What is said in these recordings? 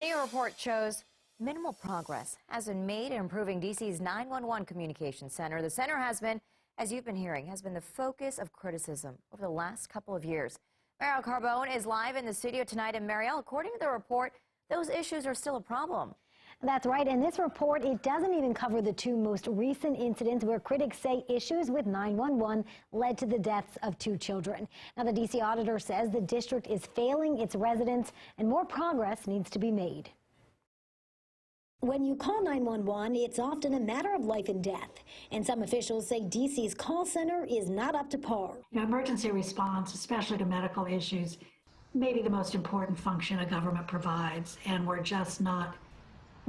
A report shows minimal progress has been made in improving DC's 911 communication center. The center has been, as you've been hearing, has been the focus of criticism over the last couple of years. Marielle Carbone is live in the studio tonight. And Marielle, according to the report, those issues are still a problem. That's right. In this report, it doesn't even cover the two most recent incidents where critics say issues with 911 led to the deaths of 2 children. Now, the DC Auditor says the district is failing its residents and more progress needs to be made. When you call 911, it's often a matter of life and death. And some officials say DC's call center is not up to par. Emergency response, especially to medical issues, may be the most important function a government provides, and we're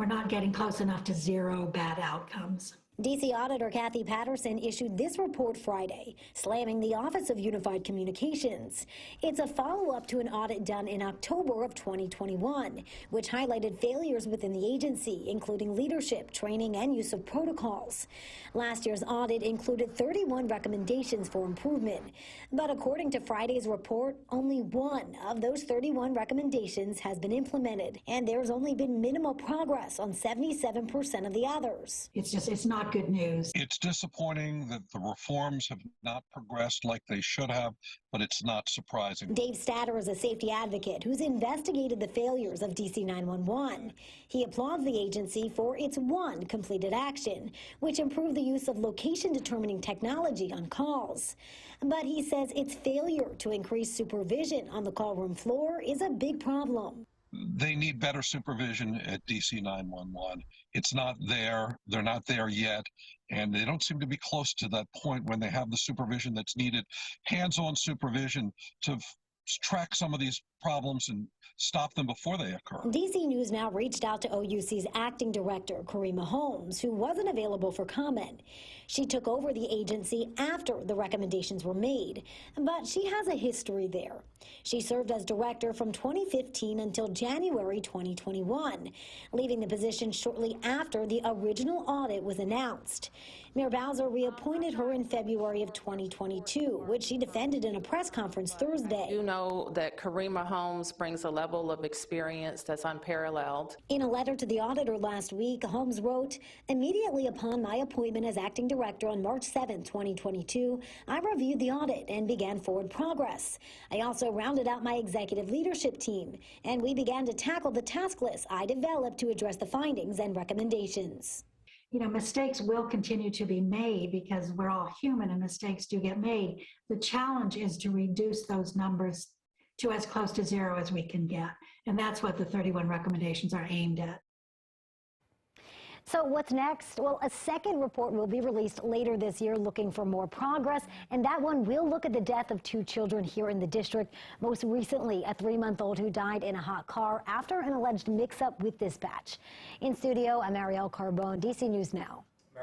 not getting close enough to zero bad outcomes. DC Auditor Kathy Patterson issued this report Friday, slamming the Office of Unified Communications. It's a follow-up to an audit done in October of 2021, which highlighted failures within the agency, including leadership, training, and use of protocols. Last year's audit included 31 recommendations for improvement. But according to Friday's report, only one of those 31 recommendations has been implemented, and there's only been minimal progress on 77% of the others. It's not good news. It's disappointing that the reforms have not progressed like they should have, but it's not surprising. Dave Statter is a safety advocate who's investigated the failures of DC 911. He applauds the agency for its one completed action, which improved the use of location-determining technology on calls. But he says its failure to increase supervision on the call room floor is a big problem. They need better supervision at DC 911. It's not there. They're not there yet. And they don't seem to be close to that point when they have the supervision that's needed. Hands-on supervision to track some of these problems and stop them before they occur. DC News now reached out to OUC's acting director, Karima Holmes, who wasn't available for comment. She took over the agency after the recommendations were made, but she has a history there. She served as director from 2015 until January 2021, leaving the position shortly after the original audit was announced. Mayor Bowser reappointed her in February of 2022, which she defended in a press conference Thursday. You know that Karima Holmes brings a level of experience that's unparalleled. In a letter to the auditor last week, Holmes wrote, "Immediately upon my appointment as acting director on March 7, 2022, I reviewed the audit and began forward progress. I also rounded out my executive leadership team, and we began to tackle the task list I developed to address the findings and recommendations." You know, mistakes will continue to be made because we're all human and mistakes do get made. The challenge is to reduce those numbers to as close to zero as we can get. And that's what the 31 recommendations are aimed at. So what's next? Well, a second report will be released later this year looking for more progress, and that one will look at the death of 2 children here in the district. Most recently, a 3-month-old who died in a hot car after an alleged mix-up with dispatch. In studio, I'm Marielle Carbone, DC News Now.